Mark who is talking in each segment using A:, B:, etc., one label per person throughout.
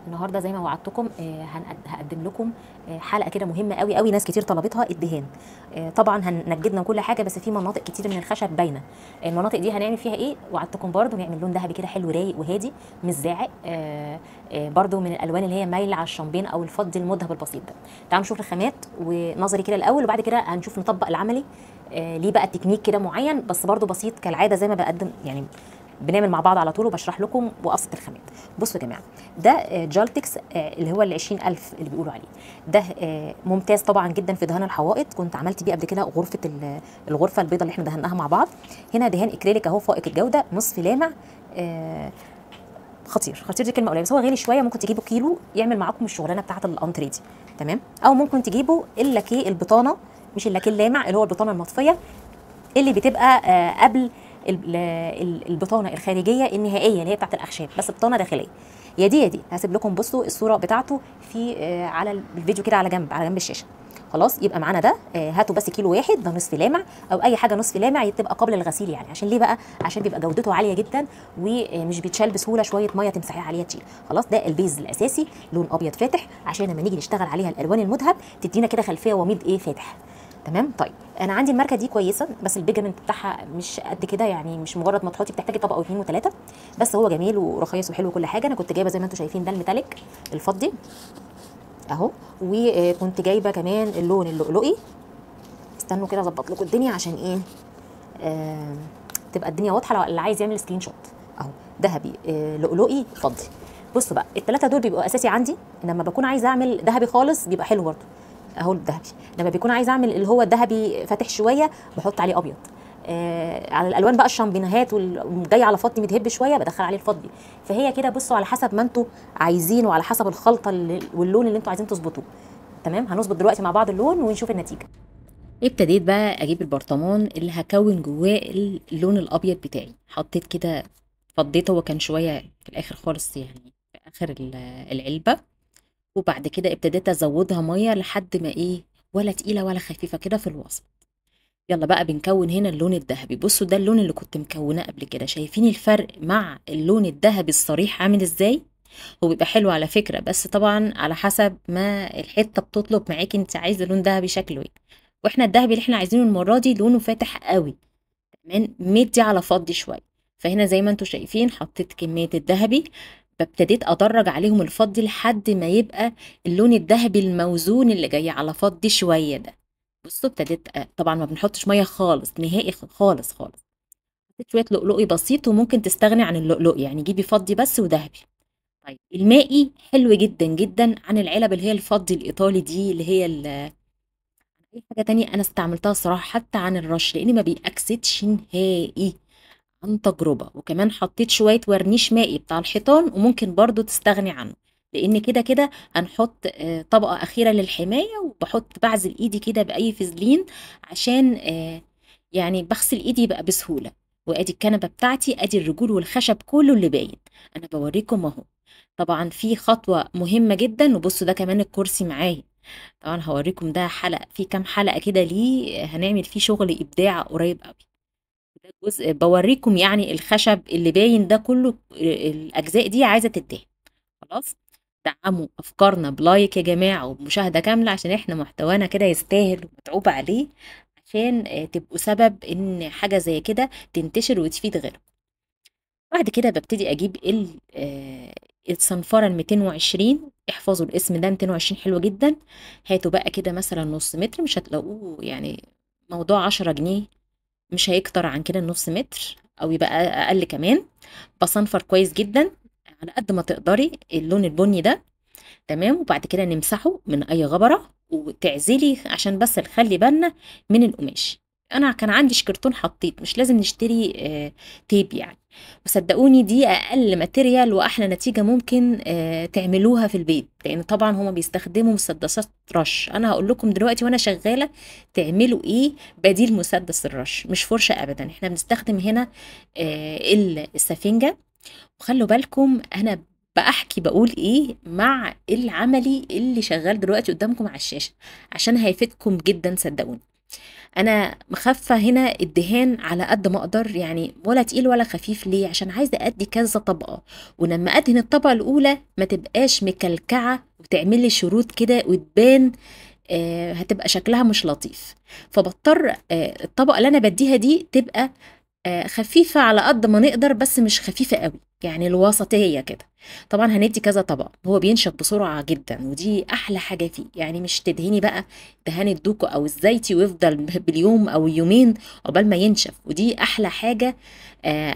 A: النهارده زي ما وعدتكم هقدم لكم حلقه كده مهمه قوي قوي، ناس كتير طلبتها، الدهان. طبعا هنجدنا كل حاجه، بس في مناطق كتير من الخشب باينه. المناطق دي هنعمل فيها ايه؟ وعدتكم برضو نعمل لون ذهبي كده حلو رايق وهادي مش زاعق. برضو من الالوان اللي هي مايله على الشامبين او الفضي المذهب البسيط ده. تعالوا نشوف الخامات ونظري كده الاول، وبعد كده هنشوف نطبق العملي. ليه بقى تكنيك كده معين، بس برضو بسيط كالعاده زي ما بقدم يعني. بنعمل مع بعض على طول وبشرح لكم وابسط الخامات. بصوا يا جماعه، ده جالتكس اللي هو ال 20,000 اللي بيقولوا عليه. ده ممتاز طبعا جدا في دهان الحوائط. كنت عملت بيه قبل كده غرفه الغرفه البيضاء اللي احنا دهناها مع بعض. هنا دهان اكريليك اهو فائق الجوده، نصف لامع. خطير خطير، دي كلمه قليله، بس هو غالي شويه. ممكن تجيبوا كيلو يعمل معاكم الشغلانه بتاعه الانتريه دي، تمام. او ممكن تجيبوا اللاكيه البطانه، مش اللاكيه اللامع اللي هو البطانه المطفيه اللي بتبقى قبل البطانه الخارجيه النهائيه اللي هي بتاعت الاخشاب، بس بطانه داخليه. يا دي يا دي. هسيب لكم بصوا الصوره بتاعته في على الفيديو كده على جنب الشاشه. خلاص، يبقى معانا ده. هاتوا بس كيلو واحد، ده نصف لامع او اي حاجه نصف لامع تبقى قبل الغسيل يعني. عشان ليه بقى؟ عشان بيبقى جودته عاليه جدا ومش بيتشال بسهوله، شويه ميه تمسحيها عليها تشيل. خلاص، ده البيز الاساسي، لون ابيض فاتح عشان لما نيجي نشتغل عليها الالوان المذهب تدينا كده خلفيه وميض ايه فاتح. تمام. طيب انا عندي الماركه دي كويسه، بس البيجمنت بتاعها مش قد كده يعني، مش مجرد ما تحطي، بتحتاجي طبقه او اتنين وتلاته. بس هو جميل ورخيص وحلو وكل حاجه. انا كنت جايبه زي ما انتم شايفين ده الميتاليك الفضي اهو، وكنت جايبه كمان اللون اللؤلؤي. استنوا كده اظبط لكم الدنيا عشان ايه تبقى الدنيا واضحه لو اللي عايز يعمل سكرين شوت. اهو ذهبي لؤلؤي فضي. بصوا بقى، الثلاثه دول بيبقوا اساسي عندي. لما بكون عايزه اعمل ذهبي خالص بيبقى حلو برضه اهو الذهبي. لما بيكون عايزه اعمل اللي هو الذهبي فاتح شويه بحط عليه ابيض. على الالوان بقى الشامبينهات والجاي على فضي متهب شويه بدخل عليه الفضي. فهي كده بصوا على حسب ما انتوا عايزين وعلى حسب الخلطه واللون اللي انتوا عايزين تظبطوه. تمام. هنظبط دلوقتي مع بعض اللون ونشوف النتيجه. ابتديت بقى اجيب البرطمان اللي هكون جواه اللون الابيض بتاعي. حطيت كده، فضيته، هو كان شويه في الاخر خالص يعني في اخر العلبه. وبعد كده ابتديت ازودها ميه لحد ما ايه، ولا تقيله ولا خفيفه كده في الوسط. يلا بقى بنكون هنا اللون الذهبي. بصوا ده اللون اللي كنت مكوناه قبل كده. شايفين الفرق مع اللون الذهبي الصريح عامل ازاي؟ هو بيبقى حلو على فكره، بس طبعا على حسب ما الحته بتطلب معاكي انت عايزه لون ذهبي شكله ايه. واحنا الذهبي اللي احنا عايزينه المره دي لونه فاتح قوي، كمان مدي على فضي شويه. فهنا زي ما انتم شايفين حطيت كميه الذهبي، فابتديت ادرج عليهم الفضي لحد ما يبقى اللون الذهبي الموزون اللي جاي على فضي شويه ده. بصوا ابتديت طبعا ما بنحطش ميه خالص نهائي، خالص خالص. حطيت شويه لؤلؤي بسيط، وممكن تستغني عن اللؤلؤ يعني جيبي فضي بس وذهبي. طيب المائي حلو جدا جدا عن العلب اللي هي الفضي الايطالي دي، اللي هي اي حاجه تانية انا استعملتها الصراحه، حتى عن الرش، لان ما بيأكسدش نهائي عن تجربة. وكمان حطيت شوية ورنيش مائي بتاع الحيطان، وممكن برضو تستغني عنه، لان كده كده هنحط طبقة اخيرة للحماية. وبحط بعزل ايدي كده باي فازلين عشان يعني بغسل ايدي بقى بسهولة. وادي الكنبة بتاعتي، ادي الرجول والخشب كله اللي باين. انا بوريكم اهو. طبعا في خطوة مهمة جدا، وبصوا ده كمان الكرسي معايا. طبعا هوريكم ده حلقة في كام حلقة كده ليه هنعمل فيه شغل ابداع قريب قوي. ده جزء بوريكم يعني الخشب اللي باين ده كله، الاجزاء دي عايزه تدهن. خلاص، دعموا افكارنا بلايك يا جماعه وبمشاهده كامله، عشان احنا محتوانا كده يستاهل ومتعوب عليه، عشان تبقوا سبب ان حاجه زي كده تنتشر وتفيد غيركم. بعد كده ببتدي اجيب الصنفره ال 220. احفظوا الاسم ده 220 حلو جدا. هاتوا بقى كده مثلا نص متر، مش هتلاقوه يعني موضوع 10 جنيه، مش هيكتر عن كده النص متر، او يبقى اقل كمان. بصنفر كويس جدا على قد ما تقدري اللون البني ده، تمام. وبعد كده نمسحه من اي غبره، وتعزلي عشان بس نخلي بالنا من القماش. انا كان عندي شكرتون حطيت، مش لازم نشتري تيب يعني. وصدقوني دي اقل ماتيريال واحلى نتيجه ممكن تعملوها في البيت، لان طبعا هما بيستخدموا مسدسات رش. انا هقول لكم دلوقتي وانا شغاله تعملوا ايه بديل مسدس الرش. مش فرشه ابدا، احنا بنستخدم هنا السفنجه. وخلوا بالكم انا بحكي بقول ايه مع العملي اللي شغال دلوقتي قدامكم على الشاشة، عشان هيفيدكم جدا صدقوني. انا مخفه هنا الدهان على قد ما اقدر، يعني ولا تقيل ولا خفيف. ليه؟ عشان عايزه ادي كذا طبقه، ولما ادهن الطبقه الاولى ما تبقاش مكلكعه وتعمل لي شروط كده وتبان، هتبقى شكلها مش لطيف. فبضطر الطبقه اللي انا بديها دي تبقى خفيفة على قد ما نقدر، بس مش خفيفة قوي، يعني الوسطية كده. طبعا هندي كذا طبق، هو بينشف بسرعة جدا ودي أحلى حاجة فيه. يعني مش تدهني بقى دهان الدوكو أو الزيتي ويفضل باليوم أو يومين عقبال ما ينشف، ودي أحلى حاجة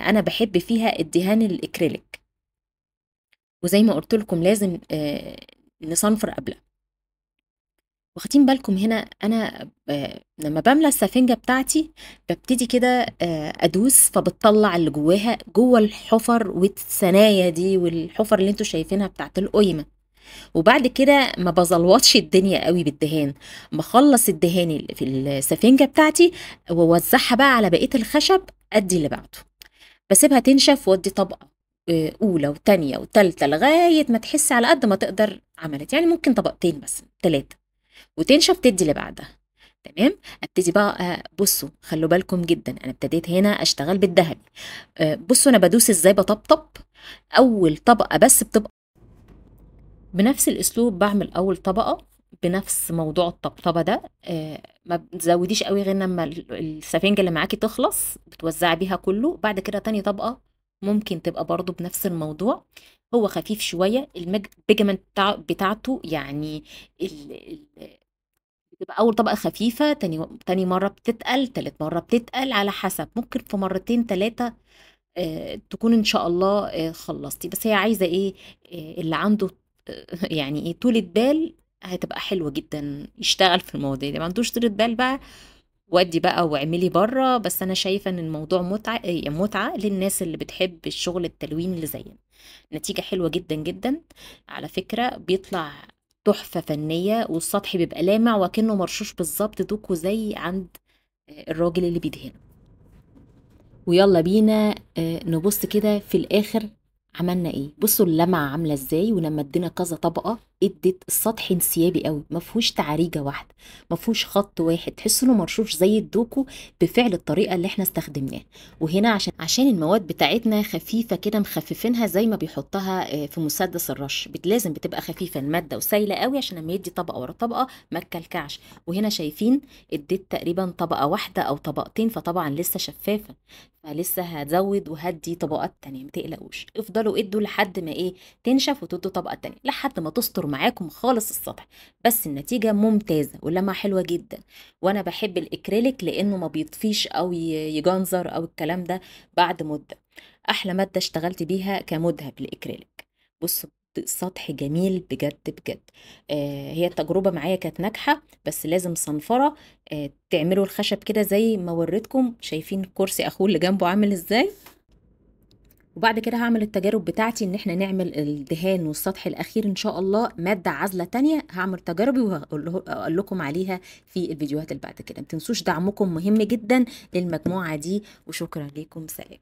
A: أنا بحب فيها الدهان الإكريليك. وزي ما قلت لكم لازم نصنفر قبلها. واخدين بالكم هنا انا لما بملى السفنجه بتاعتي ببتدي كده ادوس، فبتطلع اللي جواها جوه الحفر والثنايا دي والحفر اللي انتوا شايفينها بتاعت القيمه. وبعد كده ما بزلوطش الدنيا قوي بالدهان، بخلص الدهان اللي في السفنجه بتاعتي واوزعها بقى على بقيه الخشب. ادي اللي بعده، بسيبها تنشف وادي طبقه اولى وتانية وتالتة لغايه ما تحس على قد ما تقدر عملت، يعني ممكن طبقتين بس 3، وتنشف تدي اللي بعدها. تمام. ابتدي بقى بصوا خلوا بالكم جدا، انا ابتديت هنا اشتغل بالذهبي. بصوا انا بدوس ازاي، بطبطب. اول طبقه بس بتبقى بنفس الاسلوب، بعمل اول طبقه بنفس موضوع الطبطبه ده. ما بتزوديش قوي غير لما السفنجه اللي معاكي تخلص بتوزعي بيها كله. بعد كده تاني طبقه ممكن تبقى برضو بنفس الموضوع، هو خفيف شويه البيجمنت بتاعته يعني. بتبقى اول طبقه خفيفه، تاني مره بتتقل، تالت مره بتتقل، على حسب. ممكن في مرتين تلاتة تكون ان شاء الله خلصتي. بس هي عايزه ايه؟ اللي عنده يعني ايه طولة بال هتبقى حلوه جدا يشتغل في المواضيع دي. ما عندوش طولة بال بقى ودي بقى واعملي بره. بس انا شايفه ان الموضوع متعه للناس اللي بتحب الشغل التلوين اللي زينا. نتيجه حلوه جدا جدا على فكره، بيطلع تحفه فنيه، والسطح بيبقى لامع وكأنه مرشوش بالظبط دوكو زي عند الراجل اللي بيدهن. ويلا بينا نبص كده في الاخر عملنا ايه. بصوا اللمعه عامله ازاي، ولما ادينا كذا طبقه ادت السطح انسيابي قوي، ما فيهوش تعريجه واحده، ما فيهوش خط واحد، تحس انه مرشوش زي الدوكو بفعل الطريقه اللي احنا استخدمناها. وهنا عشان المواد بتاعتنا خفيفه كده، مخففينها زي ما بيحطها في مسدس الرش. لازم بتبقى خفيفه الماده وسايله قوي عشان لما يدي طبقه ورا طبقه ما تكلكعش. وهنا شايفين اديت تقريبا طبقه واحده او طبقتين، فطبعا لسه شفافه، فلسه هزود وهدي طبقات تانية. متقلقوش، افضلوا ادوا لحد ما ايه تنشف، وتدوا طبقة تانية لحد ما تستر معاكم خالص السطح. بس النتيجة ممتازة واللمعة حلوة جدا. وانا بحب الاكريليك لانه ما بيطفيش او يجنزر او الكلام ده بعد مدة. احلى مادة اشتغلت بيها كمذهب الاكريليك. بصوا سطح جميل بجد بجد. هي التجربة معايا كانت ناجحة، بس لازم صنفرة تعملوا الخشب كده زي ما وريتكم. شايفين كرسي اخوه اللي جنبه عامل ازاي؟ وبعد كده هعمل التجارب بتاعتي ان احنا نعمل الدهان والسطح الاخير ان شاء الله مادة عازلة تانية. هعمل تجاربي وهقول لكم عليها في الفيديوهات اللي بعد كده. متنسوش دعمكم مهم جدا للمجموعة دي، وشكرا لكم. سلام.